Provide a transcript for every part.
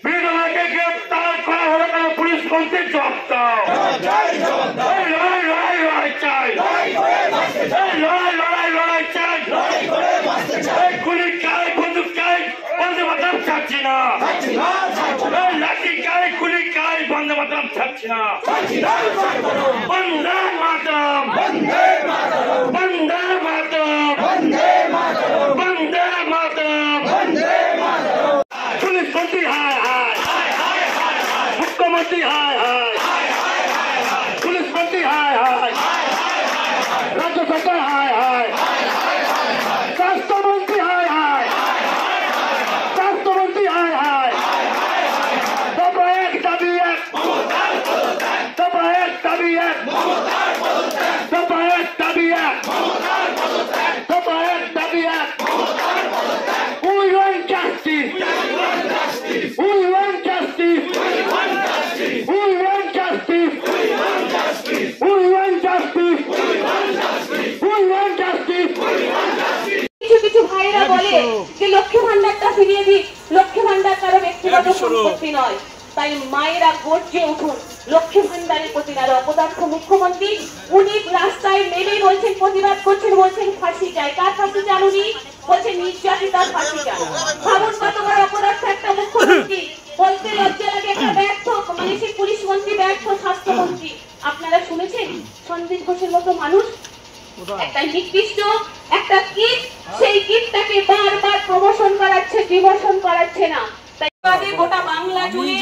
বিরোধীকে গ্রেপ্তার করা হলো কেন? পুলিশ মন্ত্রী জবাব দাও। লড়াই লড়াই লড়াই চাই, লড়াই লড়াই লড়াই চাই। গুলি চাই, বন্দুক চাই, বন্দে মাতরম ছাড়ছি না। লাঠি চাই, গুলি চাই, বন্দে মাতরম ছাড়ছি না। বন্দে মাতরম, বন্দে মাতরম, বন্দে মাতরম, বন্দে মাতরম। পুলিশ মন্ত্রী হায় হায়, মুখ্যমন্ত্রী হায় হায়, পুলিশ মন্ত্রী হায় হায়, রাজ্য সরকার হায় হায়, স্বাস্থ্যমন্ত্রী হায় হায়, স্বাস্থ্যমন্ত্রী হায় হায়। দফা এক দাবি এক, দফা এক দাবি এক, দফা এক দাবি এক, দফা এক দাবি এক। We want justice. We want justice. We want justice. We want justice. We want justice. কিছু ভাইরা বলে যে লক্ষ্মী ভান্ডারটা ফিরিয়ে দিক, লক্ষ্মী ভান্ডার কারো ব্যক্তিগত সম্পত্তি নয়। তাই মায়েরা গর্জে উঠুন। লক্ষ্মী ভান্ডারের প্রতি অপদার্থ মুখ্যমন্ত্রী উনি রাস্তায় নেমেই বলছেন, প্রতিবাদ করছেন, বলছেন ফাঁসি চাই। কার ফাঁসি চান উনি? বলছেন নির্যাতিতার ফাঁসি চান। ভাবুন কত বড় অপদার্থ একটা মুখ্যমন্ত্রী। বলতে লজ্জা লাগে, একটা ব্যর্থ মানসিক পুলিশ মন্ত্রী, ব্যর্থ স্বাস্থ্যমন্ত্রী। আপনারা শুনেছেন সন্দীপ ঘোষের মতো মানুষ একটা নির্দিষ্ট একটা কিট, সেই কিটটাকে বারবার প্রমোশন করাচ্ছে, ডিমোশন করাচ্ছে না। তাই গোটা বাংলা জুড়ে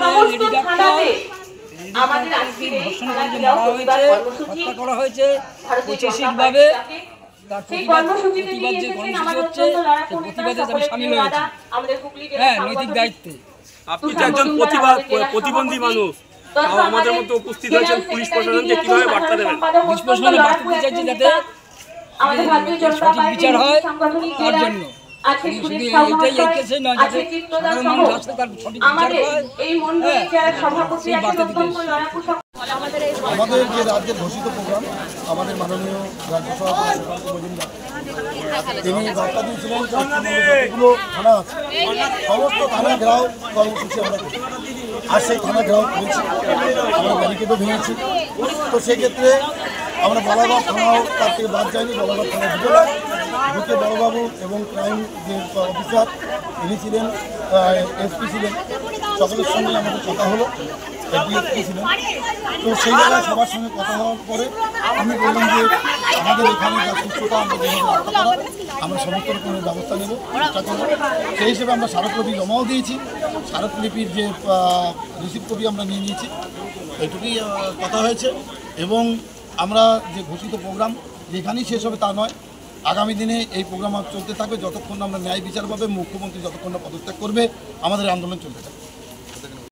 সমস্ত থানাতে আমাদের আজকে করা হয়েছে ঐতিহাসিকভাবে। সেই কর্মসূচিতে নিয়ে এসেছেন আমাদের অত্যন্ত লড়াকু নেতা, সকলের প্রিয় দাদা, আমাদের হুগলি জেলার নৈতিক দায়িত্বে আপনি যে একজন প্রতিবন্ধী মানুষ, আমাদের মতো উপস্থিত হয়েছেন, পুলিশ প্রশাসনকে কিভাবে বার্তা দেবেন? পুলিশ প্রশাসনে বার্তা দিতে চাইছি যাতে সঠিক বিচার হয় তার জন্য। আজকে এটাই কেসে নয় যাতে সাধারণ মানুষ আসলে তার সঠিক বিচার হয়। এই মণ্ডলের যারা সভাপতি আছেন অত্যন্ত লড়াকু। আমাদের যে রাজ্যের ঘোষিত প্রোগ্রাম, আমাদের মাননীয় রাজ্য সভাপতি তিনি বার্তা দিয়েছিলেন যতগুলো থানা আছে সমস্ত থানা ঘেরাও কর্মসূচি আমরা করি। আর সেই থানা ঘেরাও করেছি, আমরা ব্যারিকেডও ভেঙেছি। তো সেক্ষেত্রে আমরা বলাবাব থানাও তার থেকে বাদ যায়নি। বলাবাব থানা ঢুকে বড়বাবু এবং ক্রাইম যে অফিসার তিনি ছিলেন, এসপি ছিলেন, সকলের সঙ্গে আমাদের কথা হলো, ডিএসপি ছিলেন। তো সেই জায়গায় সবার সঙ্গে কথা হওয়ার পরে আমি বললাম যে আমাদের এখানে যা সুস্থতা আমরা যেভাবে রক্ষা করা, আমরা সমস্ত রকমের ব্যবস্থা নেব, চেষ্টা করব। সেই হিসেবে আমরা স্মারকলিপি জমাও দিয়েছি। স্মারকলিপির যে রিসিভ কপি আমরা নিয়ে নিয়েছি, এইটুকুই কথা হয়েছে। এবং আমরা যে ঘোষিত প্রোগ্রাম যেখানেই শেষ হবে তা নয়, আগামী দিনে এই প্রোগ্রাম চলতে থাকবে যতক্ষণ আমরা ন্যায় বিচার পাবে। মুখ্যমন্ত্রী যতক্ষণ পদত্যাগ করবে আমাদের আন্দোলন চলতে থাকবে।